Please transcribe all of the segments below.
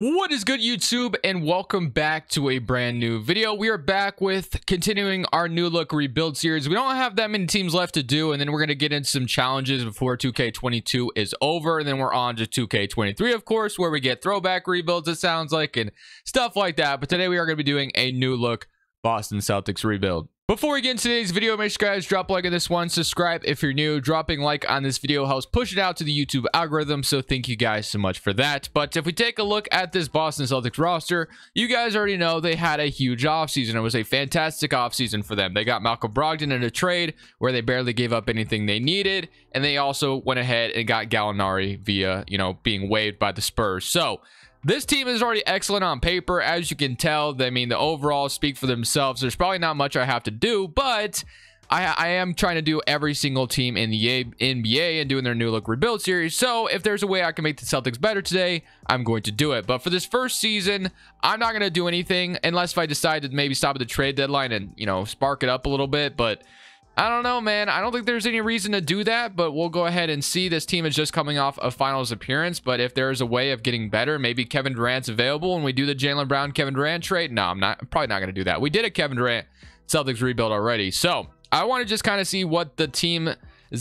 What is good, YouTube, and welcome back to a brand new video. We are back with continuing our new look rebuild series. We don't have that many teams left to do, and then we're going to get into some challenges before 2K22 is over, and then we're on to 2K23, of course, where we get throwback rebuilds, it sounds like, and stuff like that. But today we are going to be doing a new look Boston Celtics rebuild. Before we get into today's video, make sure you guys drop a like on this one, subscribe if you're new. Dropping a like on this video helps push it out to the YouTube algorithm, so thank you guys so much for that. But if we take a look at this Boston Celtics roster, you guys already know they had a huge offseason. It was a fantastic offseason for them. They got Malcolm Brogdon in a trade where they barely gave up anything they needed, and they also went ahead and got Gallinari via, being waived by the Spurs. So this team is already excellent on paper, as you can tell. I mean, the overalls speak for themselves. There's probably not much I have to do, but I am trying to do every single team in the NBA and doing their new look rebuild series. So if there's a way I can make the Celtics better today, I'm going to do it. But for this first season, I'm not going to do anything unless if I decide to maybe stop at the trade deadline and, spark it up a little bit. But I don't know, man. I don't think there's any reason to do that, but we'll go ahead and see. This team is just coming off a finals appearance, but if there's a way of getting better, maybe Kevin Durant's available and we do the Jaylen Brown Kevin Durant trade. No, I'm probably not going to do that. We did a Kevin Durant Celtics rebuild already. So I want to just kind of see what the team's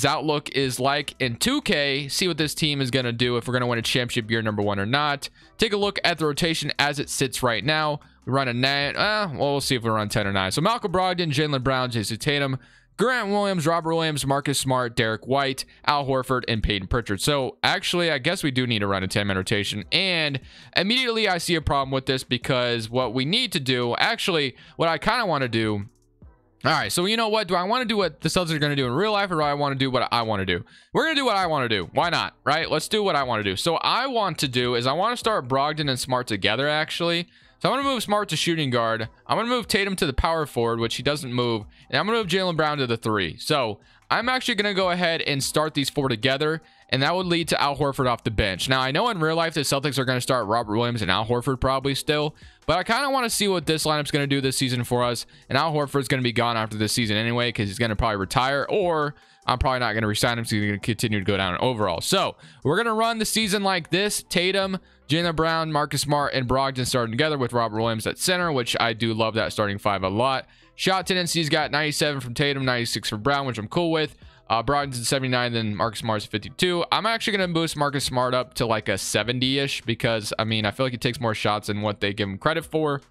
outlook is like in 2K, see what this team is going to do, if we're going to win a championship year number 1 or not. Take a look at the rotation as it sits right now. We run a 9. Well, we'll see if we run 10 or 9. So Malcolm Brogdon, Jaylen Brown, Jason Tatum, Grant Williams, Robert Williams, Marcus Smart, Derek White, Al Horford, and Peyton Pritchard. So actually, I guess we do need to run a 10-man rotation. And immediately I see a problem with this, because what we need to do, actually, what I kind of want to do. All right, so you know what? Do I want to do what the Celtics are going to do in real life, or do I want to do what I want to do? We're going to do what I want to do. Why not, right? Let's do what I want to do. So I want to do is I want to start Brogdon and Smart together, actually. So I'm going to move Smart to shooting guard. I'm going to move Tatum to the power forward, which he doesn't move. And I'm going to move Jaylen Brown to the 3. So I'm actually going to go ahead and start these 4 together. And that would lead to Al Horford off the bench. Now, I know in real life the Celtics are going to start Robert Williams and Al Horford probably still. But I kind of want to see what this lineup's going to do this season for us. And Al Horford's going to be gone after this season anyway, because he's going to probably retire. Or I'm probably not going to resign him, so he's going to continue to go down overall. So we're going to run the season like this. Tatum, Jaylen Brown, Marcus Smart, and Brogdon starting together with Robert Williams at center, which I do love that starting 5 a lot. Shot tendency's got 97 from Tatum, 96 for Brown, which I'm cool with. Brogdon's at 79, then Marcus Smart's at 52. I'm actually going to boost Marcus Smart up to like a 70-ish, because, I mean, I feel like he takes more shots than what they give him credit for.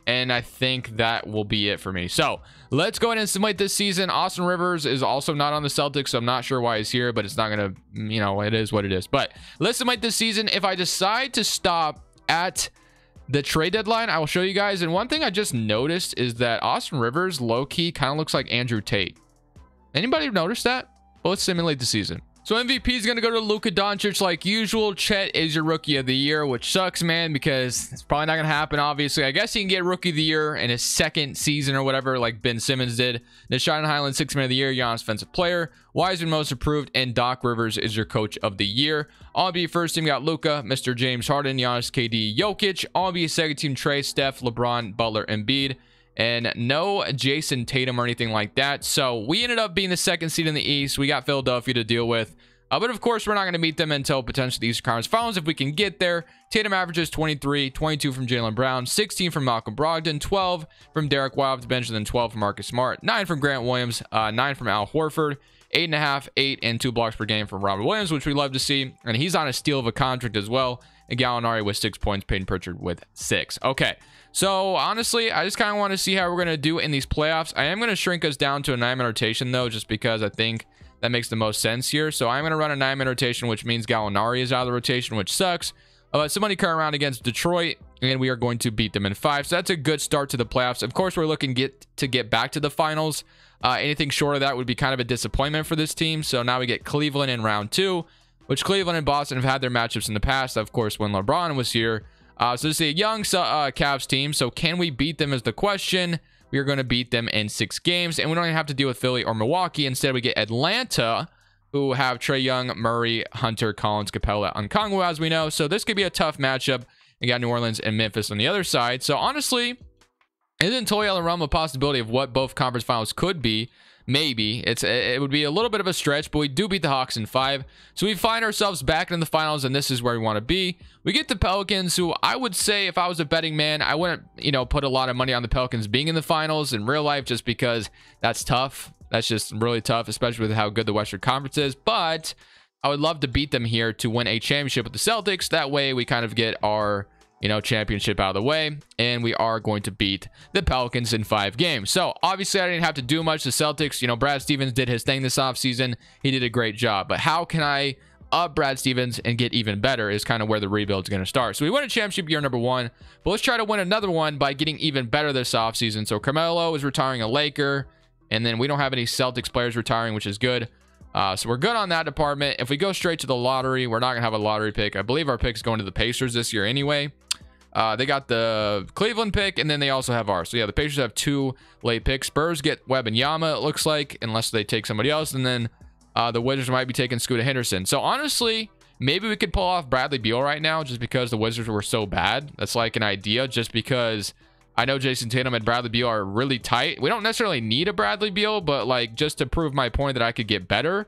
And I think that will be it for me. So let's go ahead and simulate this season. Austin Rivers is also not on the Celtics, so I'm not sure why he's here, but it's not going to, it is what it is. But let's simulate this season. If I decide to stop at the trade deadline, I will show you guys. And one thing I just noticed is that Austin Rivers low-key kind of looks like Andrew Tate. Anybody notice that? Well, let's simulate the season. So MVP is going to go to Luka Doncic like usual. Chet is your rookie of the year, which sucks, man, because it's probably not going to happen, obviously. I guess he can get rookie of the year in his second season or whatever, like Ben Simmons did. Deshaun Highland, 6th man of the year. Giannis, offensive player. Wiseman, most improved. And Doc Rivers is your coach of the year. All NBA first team got Luka, Mr. James Harden, Giannis, KD, Jokic. All NBA second team Trey, Steph, LeBron, Butler, Embiid. And no Jason Tatum or anything like that. So we ended up being the 2nd seed in the East. We got Philadelphia to deal with. But of course, we're not going to meet them until potentially the Eastern Conference Finals if we can get there. Tatum averages 23, 22 from Jaylen Brown, 16 from Malcolm Brogdon, 12 from Derek White off the bench, and then 12 from Marcus Smart, 9 from Grant Williams, 9 from Al Horford, 8.5, 8, and 2 blocks per game from Robert Williams, which we love to see. And he's on a steal of a contract as well. And Gallinari with 6 points, Peyton Pritchard with 6. Okay, so honestly, I just kind of want to see how we're going to do in these playoffs. I am going to shrink us down to a 9-man rotation, though, just because I think that makes the most sense here. So I'm going to run a 9-man rotation, which means Gallinari is out of the rotation, which sucks. Somebody come around against Detroit, and we are going to beat them in 5. So that's a good start to the playoffs. Of course, we're looking to get back to the finals. Anything short of that would be kind of a disappointment for this team. So now we get Cleveland in round 2, which Cleveland and Boston have had their matchups in the past, of course, when LeBron was here. So this is a young Cavs team. So can we beat them is the question. We are going to beat them in 6 games, and we don't even have to deal with Philly or Milwaukee. Instead, we get Atlanta, who have Trae Young, Murray, Hunter, Collins, Capella, and Kongwu, as we know. So this could be a tough matchup. You got New Orleans and Memphis on the other side. So honestly, isn't totally out of the realm of possibility of what both conference finals could be. maybe. It would be a little bit of a stretch, but we do beat the Hawks in 5. So we find ourselves back in the finals, and this is where we want to be. We get the Pelicans, who I would say if I was a betting man, I wouldn't, put a lot of money on the Pelicans being in the finals in real life, just because that's tough. That's just really tough, especially with how good the Western Conference is. But I would love to beat them here to win a championship with the Celtics. That way we kind of get our championship out of the way, and we are going to beat the Pelicans in 5 games. So obviously I didn't have to do much. The Celtics, Brad Stevens did his thing this offseason. He did a great job, but how can I up Brad Stevens and get even better is kind of where the rebuild is going to start. So we won a championship year number 1, but let's try to win another one by getting even better this offseason. So Carmelo is retiring a Laker, and then we don't have any Celtics players retiring, which is good. So we're good on that department. If we go straight to the lottery, we're not gonna have a lottery pick. I believe our pick's going to the Pacers this year anyway. They got the Cleveland pick, and then they also have ours. So yeah, the Pacers have 2 late picks. Spurs get Webb and Yama, it looks like, unless they take somebody else. And then the Wizards might be taking Scooter Henderson. So honestly, maybe we could pull off Bradley Beal right now, just because the Wizards were so bad. That's like an idea, just because I know Jason Tatum and Bradley Beal are really tight. We don't necessarily need a Bradley Beal, but like just to prove my point that I could get better,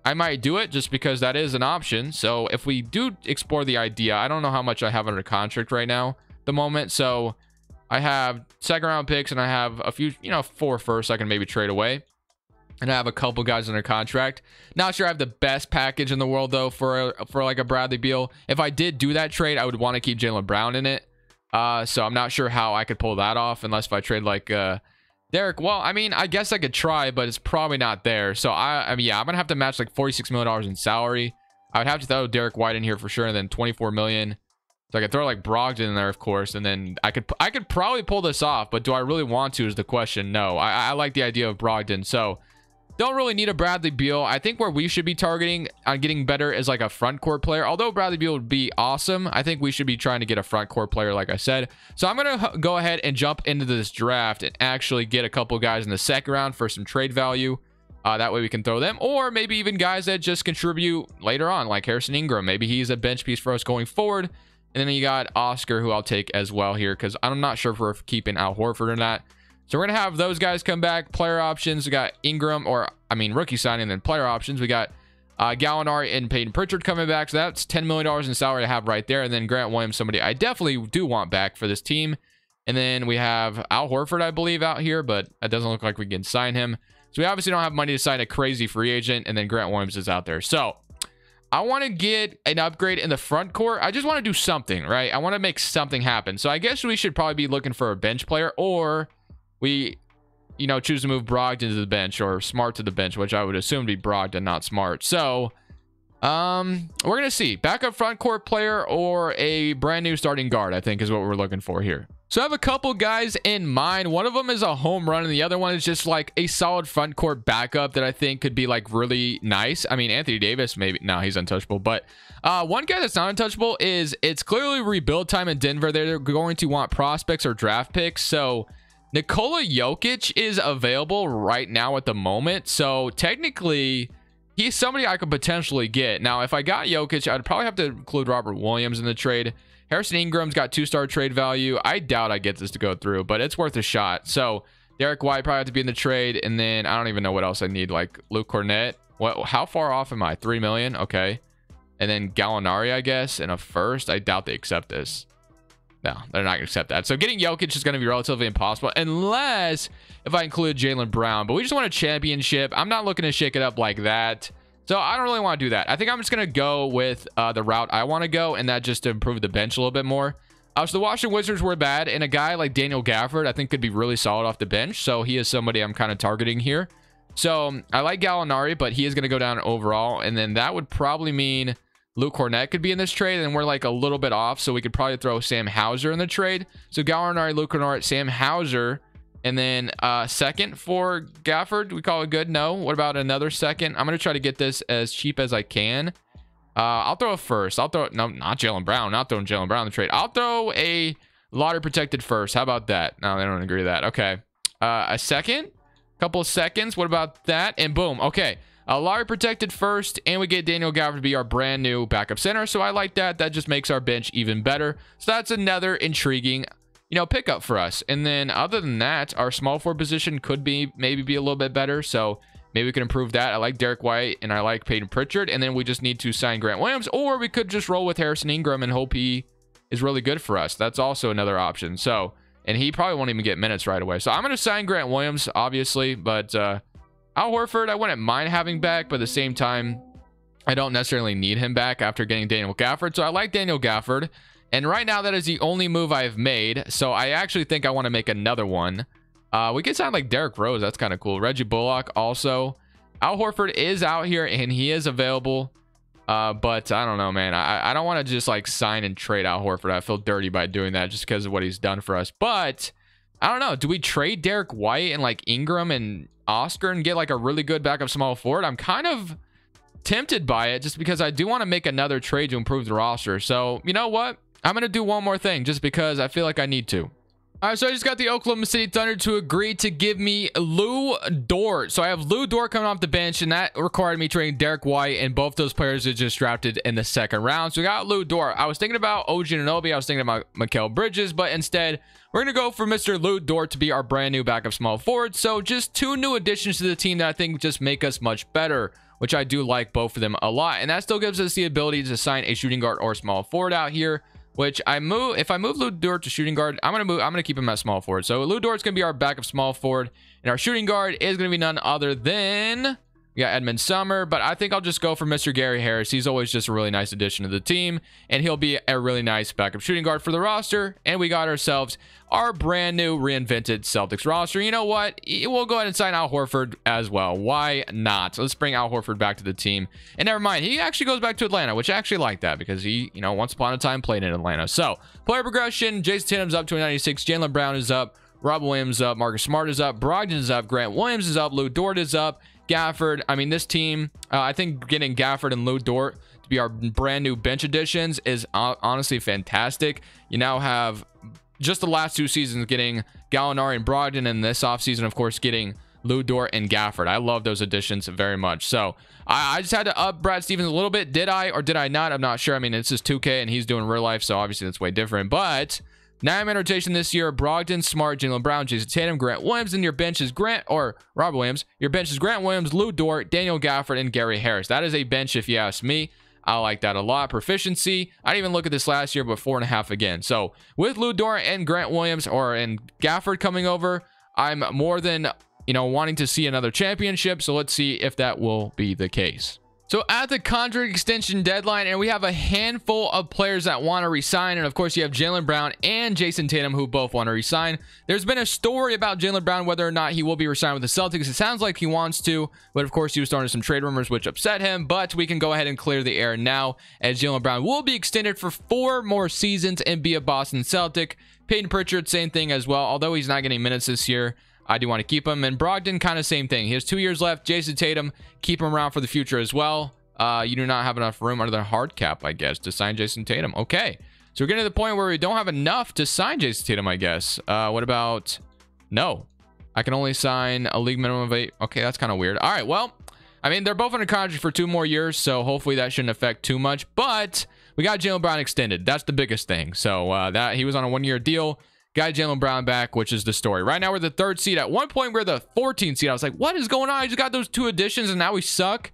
I might do it, just because that is an option. So if we do explore the idea, I don't know how much I have under contract right now at the moment. So I have 2nd round picks, and I have a few, 4 firsts I can maybe trade away. And I have a couple guys under contract. Not sure I have the best package in the world though for like a Bradley Beal. If I did do that trade, I would want to keep Jaylen Brown in it. So I'm not sure how I could pull that off, unless if I trade like Derek. Well, I mean, I guess I could try, but it's probably not there. So I mean, yeah, I'm gonna have to match like $46 million in salary. I would have to throw Derek White in here for sure, and then 24 million. So I could throw like Brogdon in there, of course, and then I could probably pull this off. But do I really want to is the question. No, I like the idea of Brogdon. So don't really need a Bradley Beal. I think where we should be targeting on getting better is like a front court player. Although Bradley Beal would be awesome, I think we should be trying to get a front court player, like I said. So I'm going to go ahead and jump into this draft and actually get a couple guys in the 2nd round for some trade value. That way we can throw them, or maybe even guys that just contribute later on, like Harrison Ingram. Maybe he's a bench piece for us going forward. And then you got Oscar, who I'll take as well here, because I'm not sure if we're keeping Al Horford or not. So we're going to have those guys come back. Player options, we got Ingram, rookie signing, and then player options. We got Gallinari and Peyton Pritchard coming back. So that's $10 million in salary to have right there. And then Grant Williams, somebody I definitely do want back for this team. And then we have Al Horford, I believe, out here, but it doesn't look like we can sign him. So we obviously don't have money to sign a crazy free agent. And then Grant Williams is out there. So I want to get an upgrade in the front court. I just want to do something, right? I want to make something happen. So I guess we should probably be looking for a bench player, or we, choose to move Brogdon to the bench, or Smart to the bench, which I would assume to be Brogdon, not Smart. So we're going to see. Backup front court player or a brand new starting guard, I think is what we're looking for here. So I have a couple guys in mind. One of them is a home run, and the other one is just like a solid front court backup that I think could be like really nice. I mean, Anthony Davis, maybe. No, he's untouchable. But one guy that's not untouchable is, it's clearly rebuild time in Denver. They're going to want prospects or draft picks. So Nikola Jokic is available right now at the moment. So technically, he's somebody I could potentially get. Now, if I got Jokic, I'd probably have to include Robert Williams in the trade. Harrison Ingram's got 2-star trade value. I doubt I get this to go through, but it's worth a shot. So Derek White probably have to be in the trade. And then I don't even know what else I need, like Luke Cornett. How far off am I? 3 million? Okay. And then Gallinari, I guess, and a first. I doubt they accept this. No, they're not going to accept that. So getting Jokic is going to be relatively impossible, unless if I include Jaylen Brown. But we just want a championship. I'm not looking to shake it up like that. So I don't really want to do that. I think I'm just going to go with the route I want to go, and that just to improve the bench a little bit more. So the Washington Wizards were bad, and a guy like Daniel Gafford I think could be really solid off the bench. So he is somebody I'm kind of targeting here. So I like Gallinari, but he is going to go down overall, and then that would probably mean Luke Cornett could be in this trade, and we're like a little bit off, so we could probably throw Sam Hauser in the trade. So Gallinari, Luke Cornett, Sam Hauser, and then second for Gafford. We call it good? No. What about another second? I'm going to try to get this as cheap as I can. I'll throw a first. No, not Jaylen Brown. Not throwing Jaylen Brown in the trade. I'll throw a lottery protected first. How about that? No, they don't agree with that. Okay. A second. Couple of seconds. What about that? And boom. Okay. Lottery protected first, and we get Daniel Gafford to be our brand new backup center. So I like that. That just makes our bench even better. So that's another intriguing, pickup for us. And then other than that, our small forward position could be maybe a little bit better. So maybe we can improve that. I like Derek White and I like Peyton Pritchard. And then we just need to sign Grant Williams, or we could just roll with Harrison Ingram and hope he is really good for us. That's also another option. So, and he probably won't even get minutes right away. So I'm going to sign Grant Williams, obviously, but Al Horford, I wouldn't mind having back, but at the same time, I don't necessarily need him back after getting Daniel Gafford. So I like Daniel Gafford. And right now, that is the only move I've made. So I actually think I want to make another one. We could sign like Derrick Rose. That's kind of cool. Reggie Bullock also. Al Horford is out here and he is available. But I don't know, man. I don't want to just like sign and trade Al Horford. I feel dirty by doing that just because of what he's done for us. But I don't know. Do we trade Derek White and like Ingram and Oscar and get like a really good backup small forward? I'm kind of tempted by it just because I do want to make another trade to improve the roster. So you know what? I'm going to do one more thing just because I feel like I need to. All right, so I just got the Oklahoma City Thunder to agree to give me Lou Dort. So I have Lou Dort coming off the bench, and that required me trading Derek White, and both those players are just drafted in the second round. So we got Lou Dort. I was thinking about OG Anunoby. I was thinking about Mikal Bridges, but instead, we're going to go for Mr. Lou Dort to be our brand new backup small forward. So just two new additions to the team that I think just make us much better, which I do like both of them a lot. And that still gives us the ability to sign a shooting guard or small forward out here. Which if I move Lou Dort to shooting guard, I'm gonna keep him at small forward. So Lou Dort's gonna be our backup small forward, and our shooting guard is gonna be none other than we got Edmund Summer. But I think I'll just go for Mr. Gary Harris. He's always just a really nice addition to the team, and he'll be a really nice backup shooting guard for the roster. And we got ourselves our brand new reinvented Celtics roster. You know what? We'll go ahead and sign Al Horford as well. Why not? So let's bring Al Horford back to the team. And never mind, he actually goes back to Atlanta, which I actually like that because he, once upon a time played in Atlanta. So player progression, Jason Tatum's up to 96, Jaylen Brown is up, Rob Williams is up, Marcus Smart is up, Brogdon is up, Grant Williams is up, Lou Dort is up, Gafford. I mean, this team, I think getting Gafford and Lou Dort to be our brand new bench additions is honestly fantastic. You now have just the last two seasons getting Gallinari and Brogdon, and this offseason, of course, getting Lou Dort and Gafford. I love those additions very much. So I just had to up Brad Stevens a little bit. Did I or did I not? I'm not sure. I mean, it's just 2K and he's doing real life, so obviously that's way different. But 9-man rotation this year: Brogdon, Smart, Jaylen Brown, Jason Tatum, Grant Williams. And your bench is Rob Williams. Your bench is Grant Williams, Lou Dort, Daniel Gafford, and Gary Harris. That is a bench if you ask me. I like that a lot. Proficiency, I didn't even look at this last year, but 4.5 again. So with Lou Dort and Grant Williams and Gafford coming over, I'm more than wanting to see another championship. So let's see if that will be the case. So at the contract extension deadline, and we have a handful of players that want to resign, and of course you have Jaylen Brown and Jason Tatum who both want to resign. There's been a story about Jaylen Brown whether or not he will be resigned with the Celtics. It sounds like he wants to, but of course he was starting some trade rumors which upset him. But we can go ahead and clear the air now, as Jaylen Brown will be extended for 4 more seasons and be a Boston Celtic. Peyton Pritchard, same thing as well, although he's not getting minutes this year. I do want to keep him. And Brogdon, kind of same thing. He has 2 years left. Jason Tatum, keep him around for the future as well. You do not have enough room under the hard cap, I guess, to sign Jason Tatum. Okay. So we're getting to the point where we don't have enough to sign Jason Tatum, I guess. What about... No. I can only sign a league minimum of 8. Okay, that's kind of weird. All right, well, I mean, they're both under contract for 2 more years, so hopefully that shouldn't affect too much. But we got Jaylen Brown extended. That's the biggest thing. So that he was on a 1-year deal. Got Jaylen Brown back, which is the story. Right now, we're the 3rd seed. At one point, we're the 14th seed. I was like, what is going on? I just got those 2 additions, and now we suck.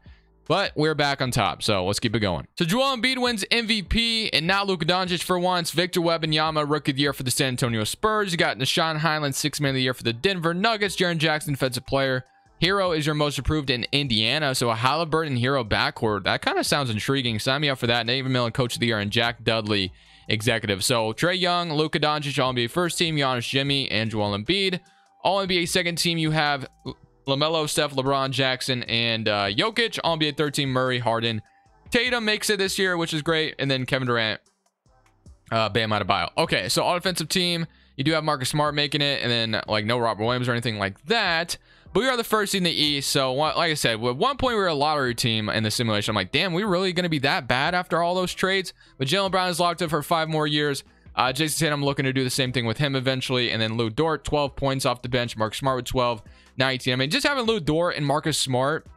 But we're back on top, so let's keep it going. So Joel Embiid wins MVP, and not Luka Doncic for once. Victor Wembanyama, Rookie of the Year for the San Antonio Spurs. You got Nashawn Highland, 6th Man of the Year for the Denver Nuggets. Jaren Jackson, Defensive Player. Hero is your most approved in Indiana. So a Halliburton Hero backcourt. That kind of sounds intriguing. Sign me up for that. Nate McMillan, Coach of the Year, and Jack Dudley, Executive. So Trae Young, Luka Doncic, All-NBA First Team, Giannis, Jimmy, and Joel Embiid. All-NBA Second Team, you have LaMelo, Steph, LeBron, Jackson, and Jokic. All-NBA Third Team, Murray, Harden. Tatum makes it this year, which is great. And then Kevin Durant, Bam Adebayo. Okay, so all defensive team, you do have Marcus Smart making it, and then like no Robert Williams or anything like that. But we are the first in the East. So like I said, at one point we were a lottery team in the simulation. I'm like, damn, we really going to be that bad after all those trades? But Jaylen Brown is locked up for 5 more years. Jason Tatum, looking to do the same thing with him eventually. And then Lou Dort, 12 points off the bench. Marcus Smart with 12, 19. I mean, just having Lou Dort and Marcus Smart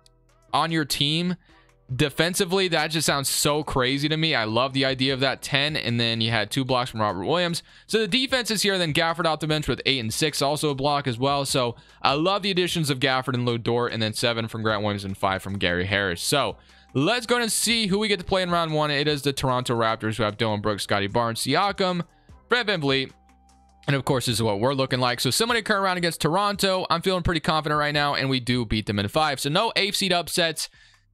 on your team Defensively, that just sounds so crazy to me. I love the idea of that 10, and then you had 2 blocks from Robert Williams. So the defense is here. Then Gafford off the bench with 8 and 6, also a block as well. So I love the additions of Gafford and Lou Dort, and then 7 from Grant Williams and 5 from Gary Harris. So let's go and see who we get to play in round 1. It is the Toronto Raptors, who have Dylan Brooks, Scotty Barnes, Siakam, Fred VanVleet, and of course, this is what we're looking like. So similar to current round against Toronto, I'm feeling pretty confident right now, and we do beat them in 5. So no 8th seed upsets.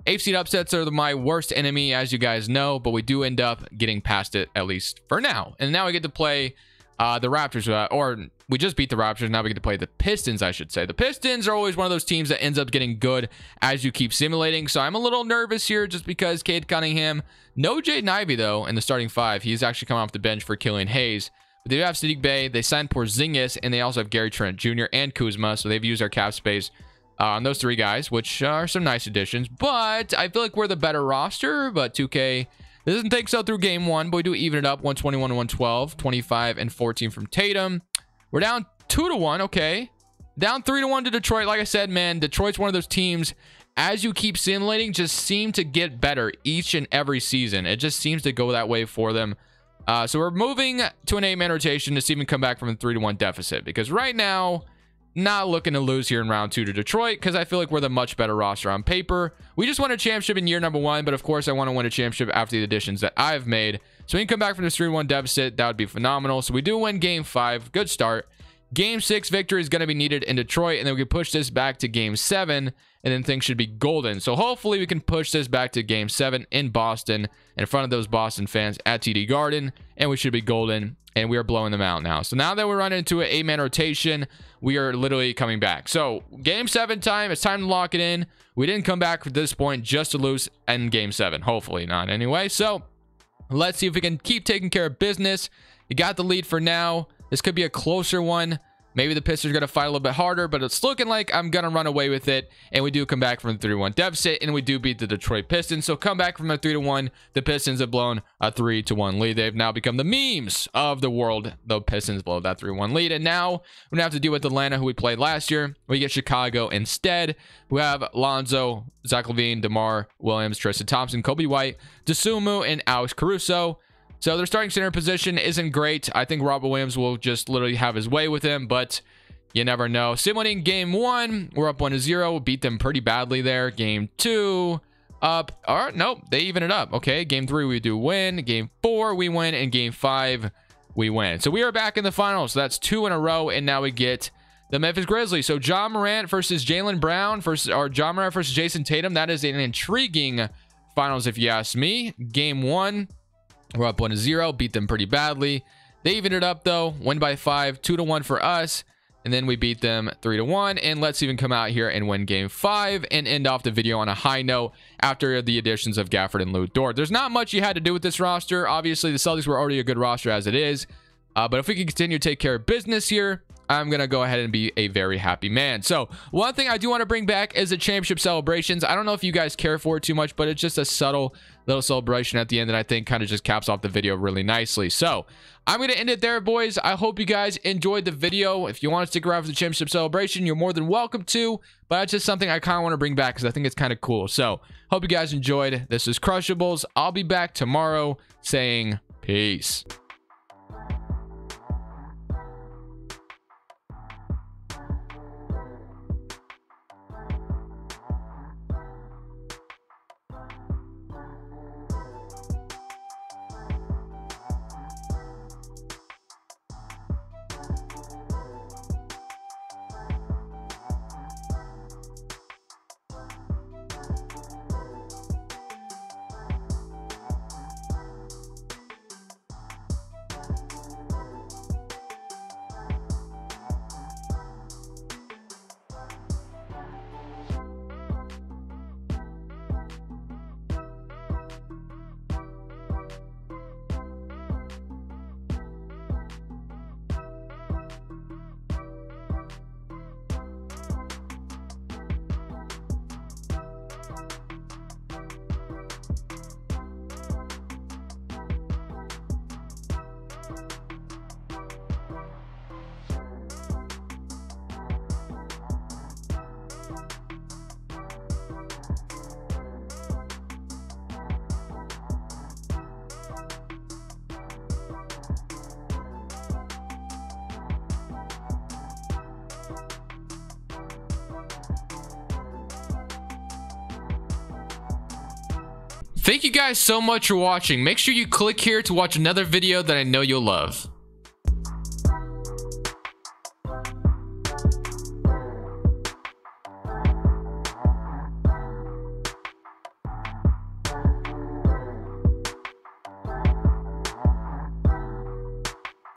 8th seed upsets are my worst enemy, as you guys know, but we do end up getting past it, at least for now. And now we get to play the Raptors, or we just beat the Raptors. Now we get to play the Pistons, I should say. The Pistons are always one of those teams that ends up getting good as you keep simulating. So I'm a little nervous here just because Cade Cunningham, no Jaden Ivey, though, in the starting 5. He's actually coming off the bench for Killian Hayes. But they do have Sadiq Bey. They signed Porzingis, and they also have Gary Trent Jr. and Kuzma. So they've used our cap space on those 3 guys, which are some nice additions. But I feel like we're the better roster, but 2K doesn't think so through game 1, but we do even it up. 121 to 112, 25 and 14 from Tatum. We're down 2 to 1. Okay, down 3 to 1 to Detroit. Like I said, man, Detroit's one of those teams, as you keep simulating, just seem to get better each and every season. It just seems to go that way for them. So we're moving to an 8-man rotation to see if we can come back from a 3 to 1 deficit, because right now, not looking to lose here in round 2 to Detroit, because I feel like we're the much better roster on paper. We just won a championship in year number 1, but of course I want to win a championship after the additions that I've made. So we can come back from this 3-1 deficit. That would be phenomenal. So we do win game 5. Good start. Game 6 victory is going to be needed in Detroit, and then we can push this back to game 7, and then things should be golden. So hopefully we can push this back to game 7 in Boston, in front of those Boston fans at TD Garden, and we should be golden, and we are blowing them out now. So now that we're running into an 8-man rotation, we are literally coming back. So game 7 time, it's time to lock it in. We didn't come back at this point just to lose in game 7. Hopefully not anyway. So let's see if we can keep taking care of business. You got the lead for now. This could be a closer one. Maybe the Pistons are going to fight a little bit harder, but it's looking like I'm going to run away with it. And we do come back from the 3-1 deficit, and we do beat the Detroit Pistons. So come back from a 3-1. The Pistons have blown a 3-1 lead. They've now become the memes of the world. The Pistons blow that 3-1 lead. And now we're going to have to deal with Atlanta, who we played last year. We get Chicago instead. We have Lonzo, Zach LaVine, DeMar Williams, Tristan Thompson, Kobe White, Dosunmu, and Alex Caruso. So their starting center position isn't great. I think Robert Williams will just literally have his way with him, but you never know. Simulating game 1, we're up 1-0. Beat them pretty badly there. Game 2, up. All right, nope, they even it up. Okay, game 3, we do win. Game 4, we win. And game 5, we win. So we are back in the finals. So that's 2 in a row, and now we get the Memphis Grizzlies. So John Morant versus Jaylen Brown, or John Morant versus Jason Tatum. That is an intriguing finals, if you ask me. Game 1. We're up 1-0, beat them pretty badly. They evened it up though, win by 5, 2-1 for us, and then we beat them 3-1. And let's even come out here and win game 5 and end off the video on a high note after the additions of Gafford and Lou Dort. There's not much you had to do with this roster. Obviously, the Celtics were already a good roster as it is, but if we can continue to take care of business here, I'm going to go ahead and be a very happy man. So one thing I do want to bring back is the championship celebrations. I don't know if you guys care for it too much, but it's just a subtle little celebration at the end that I think kind of just caps off the video really nicely. So I'm going to end it there, boys. I hope you guys enjoyed the video. If you want to stick around for the championship celebration, you're more than welcome to, but that's just something I kind of want to bring back because I think it's kind of cool. So hope you guys enjoyed. This is Crushables. I'll be back tomorrow saying peace. Thank you guys so much for watching. Make sure you click here to watch another video that I know you'll love.